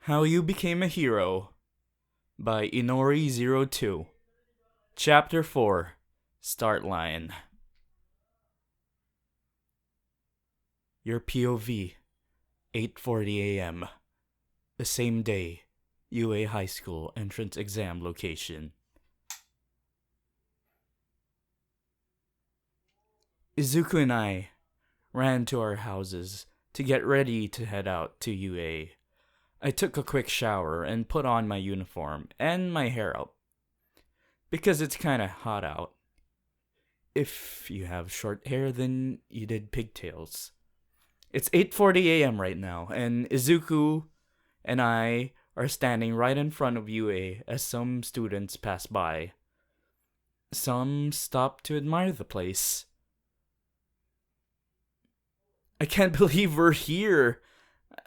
How You Became a Hero by Inori02. Chapter 4. Start Line. Your POV. 8:40 a.m. The same day. UA High School entrance exam location. Izuku and I ran to our houses to get ready to head out to UA. I took a quick shower and put on my uniform and my hair up, because it's kinda hot out. If you have short hair, then you did pigtails. It's 8:40 a.m. right now, and Izuku and I are standing right in front of UA as some students pass by. Some stop to admire the place. I can't believe we're here,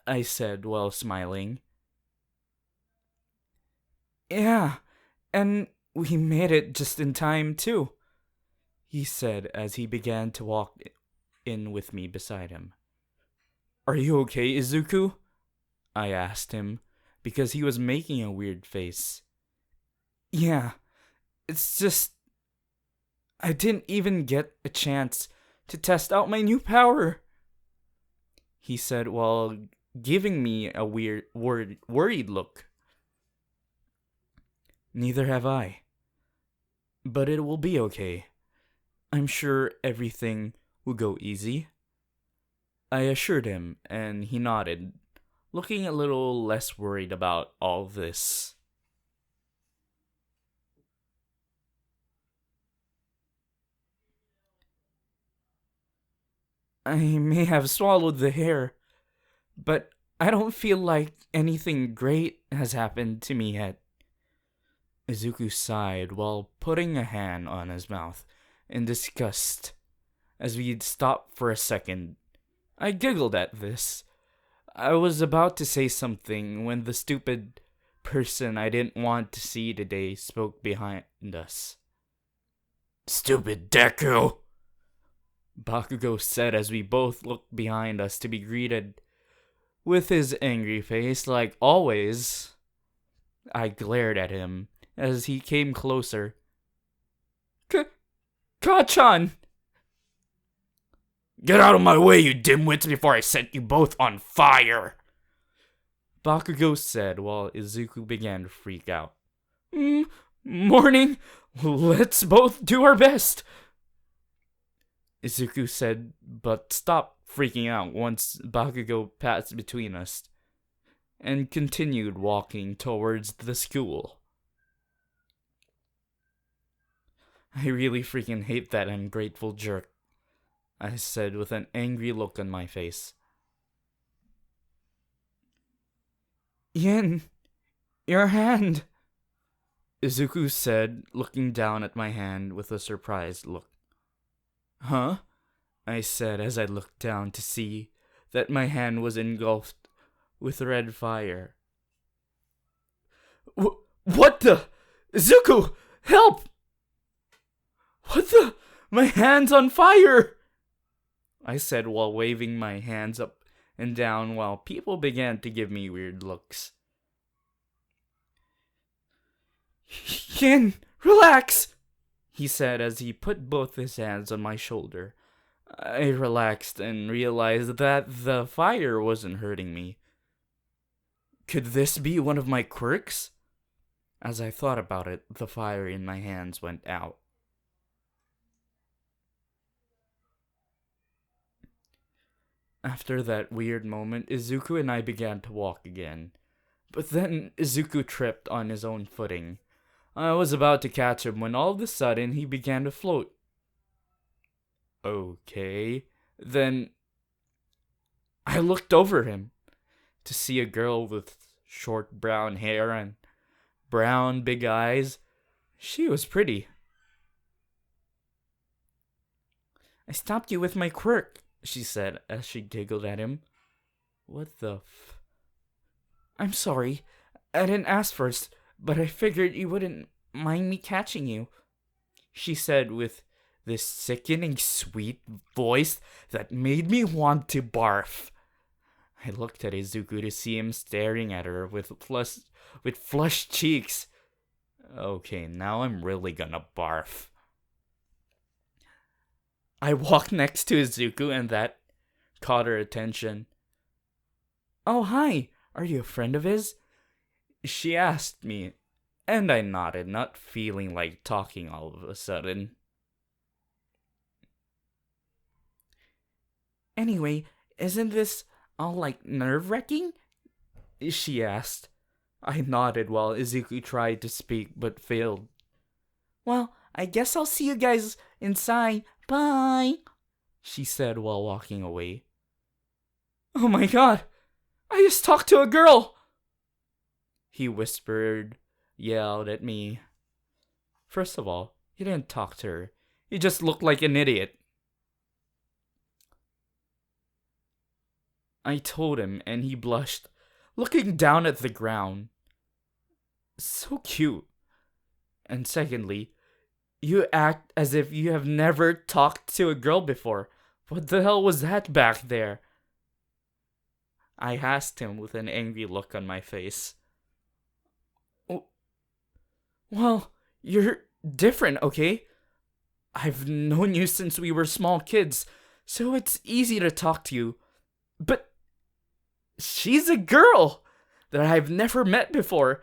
I said while smiling. Yeah, and we made it just in time too, he said as he began to walk in with me beside him. Are you okay, Izuku? I asked him, because he was making a weird face. Yeah, it's just... I didn't even get a chance to test out my new power, he said while giving me a weird, worried look. Neither have I. But it will be okay. I'm sure everything will go easy. I assured him, and he nodded, looking a little less worried about all this. I may have swallowed the hair, but I don't feel like anything great has happened to me yet. Izuku sighed while putting a hand on his mouth in disgust. As we stopped for a second, I giggled at this. I was about to say something when the stupid person I didn't want to see today spoke behind us. Stupid Deku! Bakugo said as we both looked behind us to be greeted with his angry face like always. I glared at him as he came closer. Ka-chan! Get out of my way, you dimwits, before I set you both on fire! Bakugo said while Izuku began to freak out. Morning! Let's both do our best! Izuku said, but stopped freaking out once Bakugo passed between us, and continued walking towards the school. I really freaking hate that ungrateful jerk, I said with an angry look on my face. Yin, your hand, Izuku said, looking down at my hand with a surprised look. Huh? I said as I looked down to see that my hand was engulfed with red fire. What the? Izuku, help! What the? My hand's on fire! I said while waving my hands up and down while people began to give me weird looks. Yin, relax, he said as he put both his hands on my shoulder. I relaxed and realized that the fire wasn't hurting me. Could this be one of my quirks? As I thought about it, the fire in my hands went out. After that weird moment, Izuku and I began to walk again. But then Izuku tripped on his own footing. I was about to catch him when all of a sudden he began to float. Okay, then I looked over him to see a girl with short brown hair and brown big eyes. She was pretty. I stopped you with my quirk, she said as she giggled at him. What the I'm sorry. I didn't ask first, but I figured you wouldn't mind me catching you, she said with this sickening sweet voice that made me want to barf. I looked at Izuku to see him staring at her with flushed cheeks. Okay, now I'm really gonna barf. I walked next to Izuku and that caught her attention. "Oh, hi. Are you a friend of his?" she asked me, and I nodded, not feeling like talking all of a sudden. "Anyway, isn't this all like nerve-wracking?" she asked. I nodded while Izuku tried to speak but failed. "Well, I guess I'll see you guys inside. Bye," she said while walking away. "Oh my god! I just talked to a girl!" he whispered, yelled at me. First of all, he didn't talk to her. He just looked like an idiot. I told him, and he blushed, looking down at the ground. So cute. And secondly, you act as if you have never talked to a girl before. What the hell was that back there? I asked him with an angry look on my face. Well, you're different, okay? I've known you since we were small kids, so it's easy to talk to you. But she's a girl that I've never met before,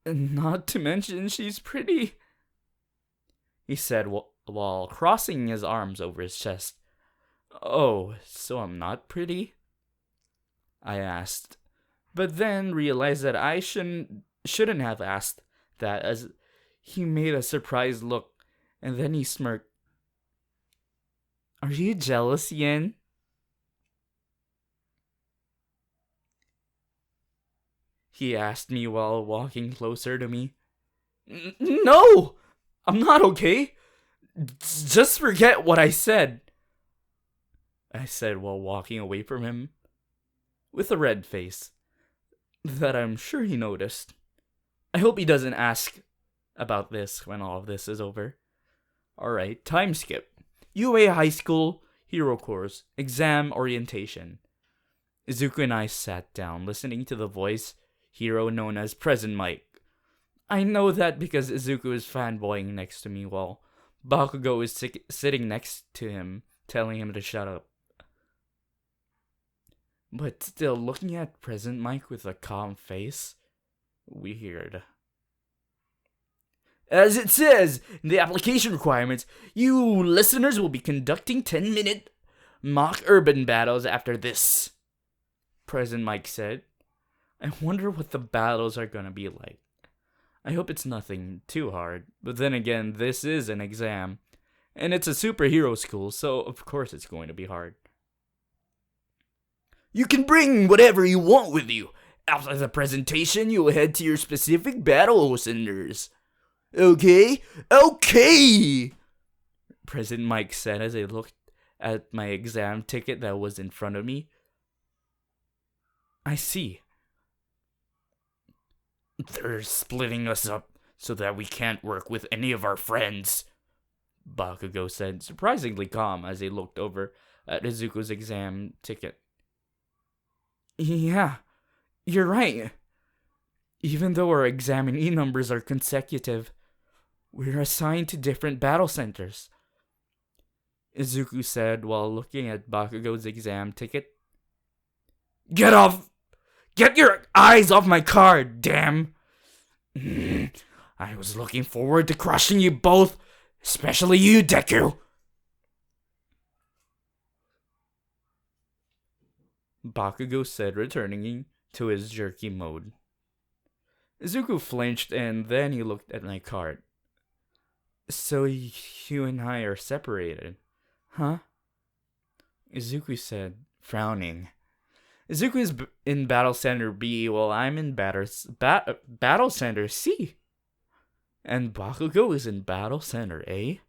and not to mention she's pretty, he said while crossing his arms over his chest. "Oh, so I'm not pretty?" I asked, but then realized that I shouldn't have asked that, as he made a surprised look, and then he smirked. "Are you jealous, Yen?" he asked me while walking closer to me. No! I'm not okay. Just forget what I said," I said while walking away from him, with a red face that I'm sure he noticed. I hope he doesn't ask about this when all of this is over. Alright, time skip. UA High School, Hero Course, exam orientation. Izuku and I sat down, listening to the voice hero known as Present Mike. I know that because Izuku is fanboying next to me while Bakugo is sitting next to him, telling him to shut up. But still, looking at Present Mike with a calm face, weird. As it says in the application requirements, you listeners will be conducting 10-minute mock urban battles after this, Present Mike said. I wonder what the battles are gonna be like. I hope it's nothing too hard, but then again, this is an exam, and it's a superhero school, so of course it's going to be hard. You can bring whatever you want with you. After the presentation, you'll head to your specific battle centers. Okay? Okay! President Mike said as I looked at my exam ticket that was in front of me. I see. They're splitting us up so that we can't work with any of our friends, Bakugo said, surprisingly calm as he looked over at Izuku's exam ticket. Yeah, you're right. Even though our examinee numbers are consecutive, we're assigned to different battle centers, Izuku said while looking at Bakugo's exam ticket. Get off! Get your eyes off my card, damn! I was looking forward to crushing you both, especially you, Deku! Bakugo said, returning to his jerky mode. Izuku flinched and then he looked at my card. So you and I are separated, huh? Izuku said, frowning. Izuku is in Battle Center B while I'm in Battle Center C. And Bakugo is in Battle Center A?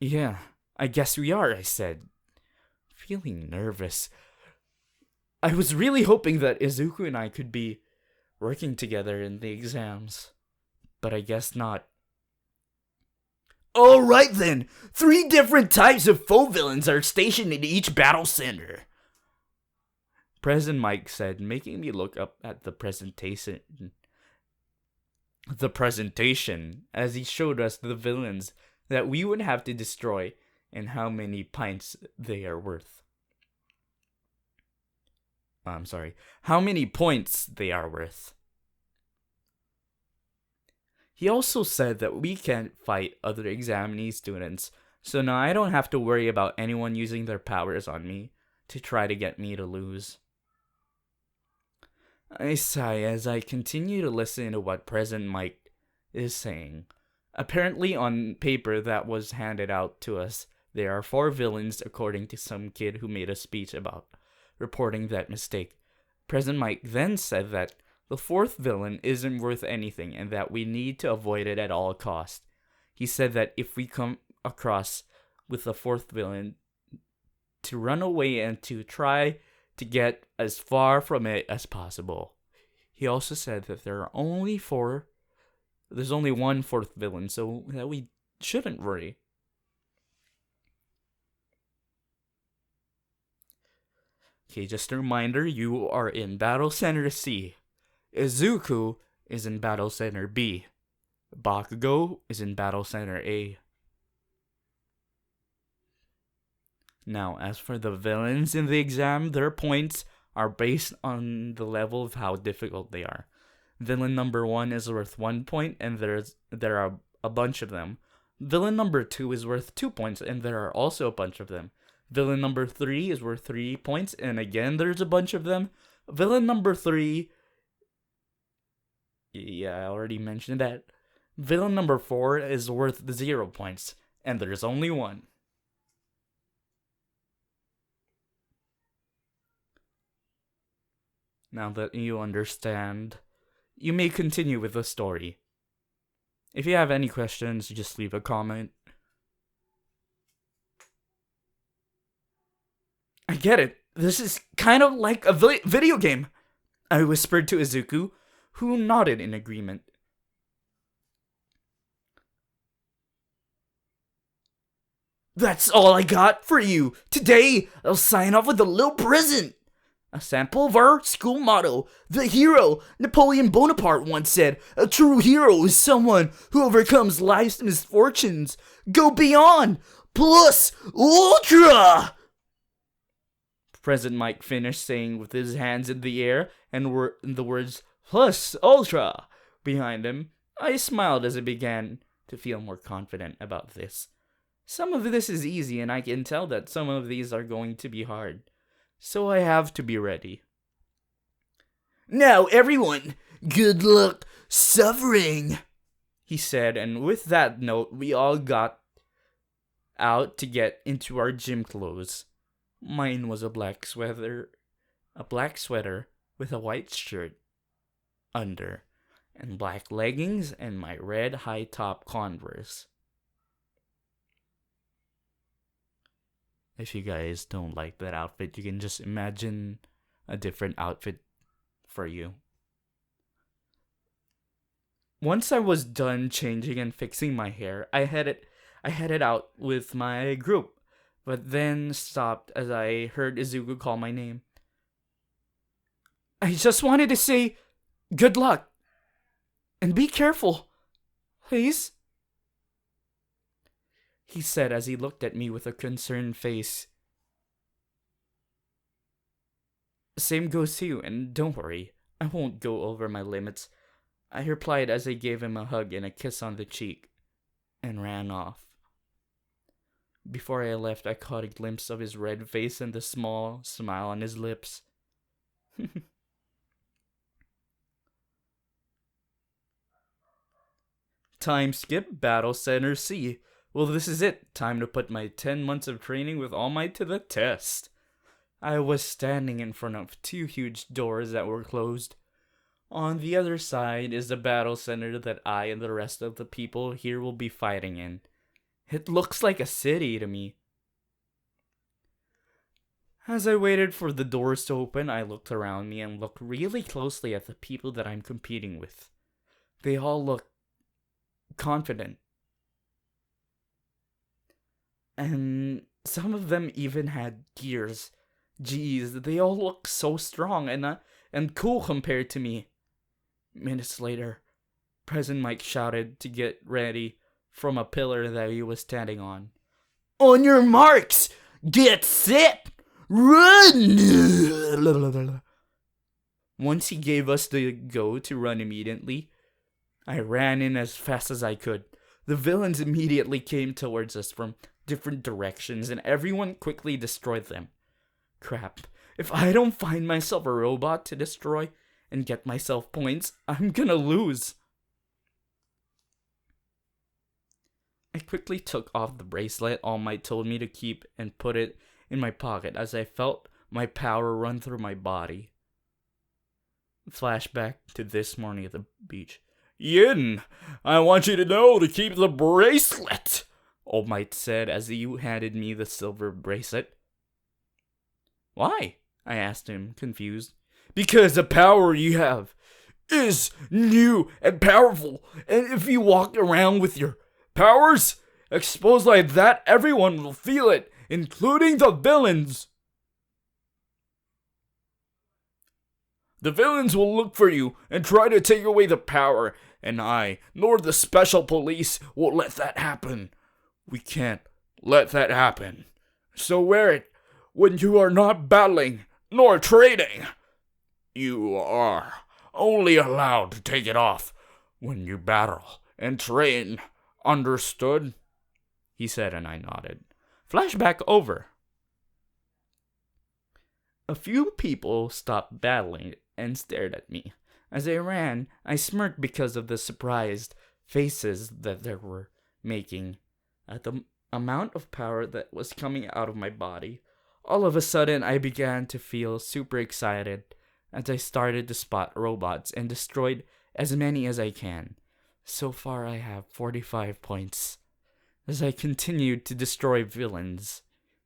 Yeah, I guess we are, I said, feeling nervous. I was really hoping that Izuku and I could be working together in the exams, but I guess not. Alright then, 3 different types of foe villains are stationed in each battle center. President Mike said, making me look up at the presentation. The presentation, as he showed us the villains that we would have to destroy and how many pints they are worth. I'm sorry, how many points they are worth. He also said that we can't fight other examinee students, so now I don't have to worry about anyone using their powers on me to try to get me to lose. I sigh as I continue to listen to what President Mike is saying. Apparently on paper that was handed out to us, there are 4 villains according to some kid who made a speech about reporting that mistake. President Mike then said that the 4th villain isn't worth anything and that we need to avoid it at all costs. He said that if we come across with the 4th villain, to run away and to try to get as far from it as possible. He also said that there's only one 4th villain, so that we shouldn't worry. Okay, just a reminder, you are in Battle Center C. Izuku is in Battle Center B. Bakugo is in Battle Center A. Now, as for the villains in the exam, their points are based on the level of how difficult they are. Villain number 1 is worth 1 point, and there are a bunch of them. Villain number 2 is worth 2 points, and there are also a bunch of them. Villain number 3 is worth 3 points, and again, there's a bunch of them. Villain number 3... Yeah, I already mentioned that. Villain number 4 is worth 0 points, and there's only one. Now that you understand, you may continue with the story. If you have any questions, just leave a comment. I get it. This is kind of like a video game, I whispered to Izuku, who nodded in agreement. That's all I got for you. Today, I'll sign off with a little present. A sample of our school motto. The hero, Napoleon Bonaparte once said, a true hero is someone who overcomes life's misfortunes. Go beyond, plus ultra! President Mike finished saying with his hands in the air and the words plus ultra behind him. I smiled as I began to feel more confident about this. Some of this is easy, and I can tell that some of these are going to be hard. So I have to be ready. Now, everyone, good luck suffering, he said, and with that note, we all got out to get into our gym clothes. Mine was a black sweater with a white shirt under, and black leggings and my red high-top Converse. If you guys don't like that outfit, you can just imagine a different outfit for you. Once I was done changing and fixing my hair, I headed out with my group, but then stopped as I heard Izuku call my name. I just wanted to say good luck and be careful, please, he said as he looked at me with a concerned face. Same goes to you, and don't worry, I won't go over my limits, I replied as I gave him a hug and a kiss on the cheek, and ran off. Before I left, I caught a glimpse of his red face and the small smile on his lips. Time skip, Battle Center C. Well, this is it. Time to put my 10 months of training with All Might to the test. I was standing in front of 2 huge doors that were closed. On the other side is the battle center that I and the rest of the people here will be fighting in. It looks like a city to me. As I waited for the doors to open, I looked around me and looked really closely at the people that I'm competing with. They all look confident. And some of them even had gears Geez, they all look so strong and cool compared to me. Minutes later, President Mike shouted to get ready from a pillar that he was standing on. On your marks, get set, run! Once he gave us the go to run immediately, I ran in as fast as I could. The villains immediately came towards us from different directions, and everyone quickly destroyed them. Crap, if I don't find myself a robot to destroy and get myself points, I'm gonna lose. I quickly took off the bracelet All Might told me to keep and put it in my pocket as I felt my power run through my body. Flashback to this morning at the beach. Yin, I want you to know to keep the bracelet, All Might said as he handed me the silver bracelet. Why? I asked him, confused. Because the power you have is new and powerful, and if you walk around with your powers exposed like that, everyone will feel it, including the villains. The villains will look for you and try to take away the power, and I, nor the special police, will let that happen. We can't let that happen. So wear it when you are not battling nor trading. You are only allowed to take it off when you battle and train. Understood? He said, and I nodded. Flashback over. A few people stopped battling and stared at me. As I ran, I smirked because of the surprised faces that they were making at the amount of power that was coming out of my body. All of a sudden, I began to feel super excited as I started to spot robots and destroyed as many as I can. So far, I have 45 points. As I continued to destroy villains,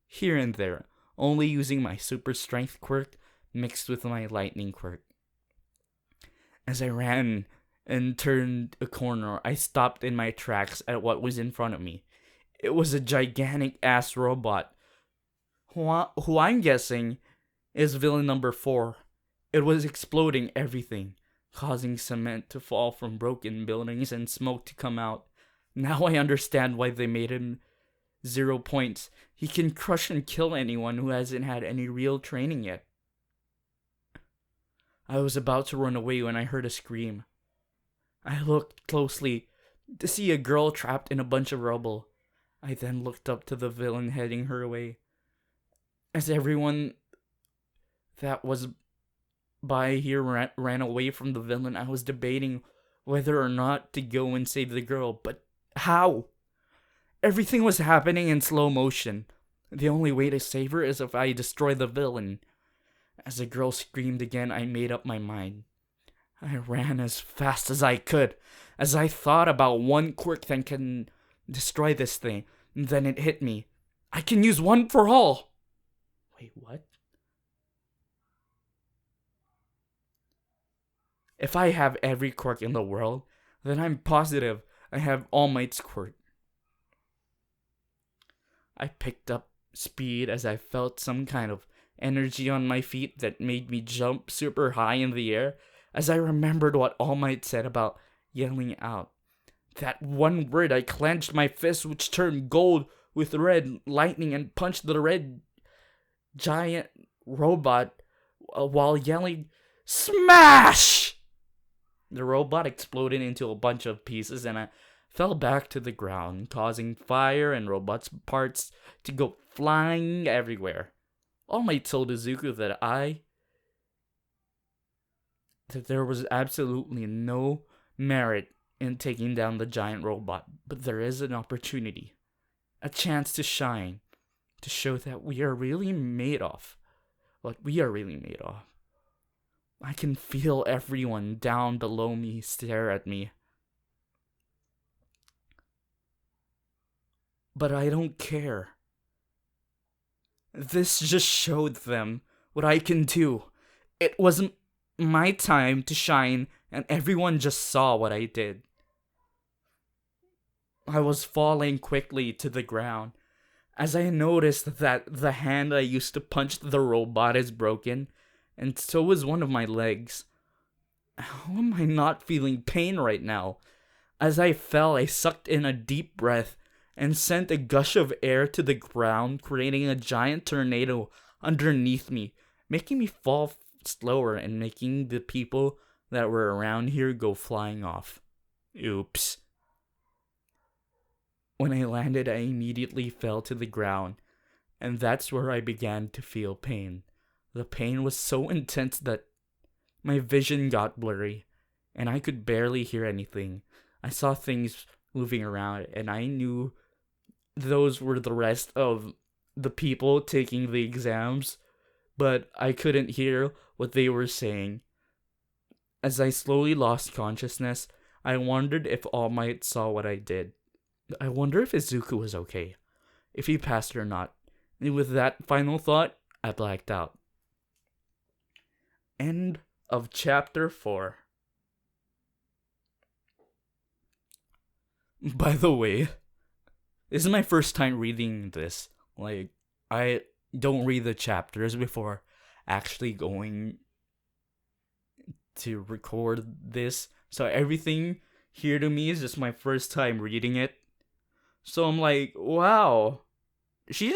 here and there, only using my super strength quirk mixed with my lightning quirk. As I ran and turned a corner, I stopped in my tracks at what was in front of me. It was a gigantic ass robot, who I'm guessing is villain number 4. It was exploding everything, causing cement to fall from broken buildings and smoke to come out. Now I understand why they made him 0 points. He can crush and kill anyone who hasn't had any real training yet. I was about to run away when I heard a scream. I looked closely to see a girl trapped in a bunch of rubble. I then looked up to the villain heading her away. As everyone that was by here ran away from the villain, I was debating whether or not to go and save the girl, but how? Everything was happening in slow motion. The only way to save her is if I destroy the villain. As the girl screamed again, I made up my mind. I ran as fast as I could, as I thought about one quirk that can destroy this thing. And then it hit me. I can use one for all. Wait, what? If I have every quirk in the world, then I'm positive I have All Might's quirk. I picked up speed as I felt some kind of energy on my feet that made me jump super high in the air as I remembered what All Might said about yelling out. That one word, I clenched my fist, which turned gold with red lightning, and punched the red giant robot while yelling, "Smash!" The robot exploded into a bunch of pieces and I fell back to the ground, causing fire and robot's parts to go flying everywhere. All Might told Izuku that there was absolutely no merit in taking down the giant robot, but there is an opportunity, a chance to shine, to show that we are really made of what we are really made of. I can feel everyone down below me stare at me. But I don't care. This just showed them what I can do. It wasn't my time to shine, and everyone just saw what I did. I was falling quickly to the ground as I noticed that the hand I used to punch the robot is broken, and so is one of my legs. How am I not feeling pain right now? As I fell, I sucked in a deep breath and sent a gush of air to the ground, creating a giant tornado underneath me, making me fall slower and making the people that were around here go flying off. Oops. When I landed, I immediately fell to the ground, and that's where I began to feel pain. The pain was so intense that my vision got blurry, and I could barely hear anything. I saw things moving around, and I knew those were the rest of the people taking the exams, but I couldn't hear what they were saying. As I slowly lost consciousness, I wondered if All Might saw what I did. I wonder if Izuku was okay, if he passed or not. And with that final thought, I blacked out. End of chapter 4. By the way, this is my first time reading this. Like, I don't read the chapters before actually going to record this. So everything here to me is just my first time reading it. So I'm like, wow. Yin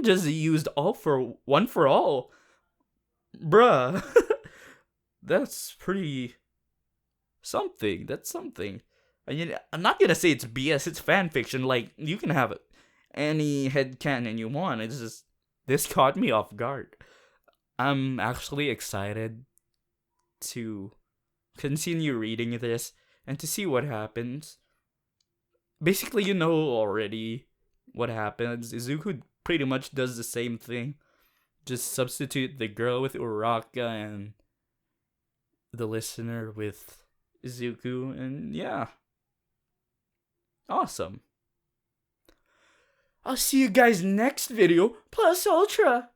just used all for one for all. Bruh. That's pretty something. That's something. I mean, I'm not gonna say it's BS, it's fanfiction. Like, you can have any headcanon you want. It's just, this caught me off guard. I'm actually excited to continue reading this and to see what happens. Basically, you know already what happens. Izuku pretty much does the same thing. Just substitute the girl with Uraka and the listener with Izuku, and yeah. Awesome. I'll see you guys next video, plus Ultra.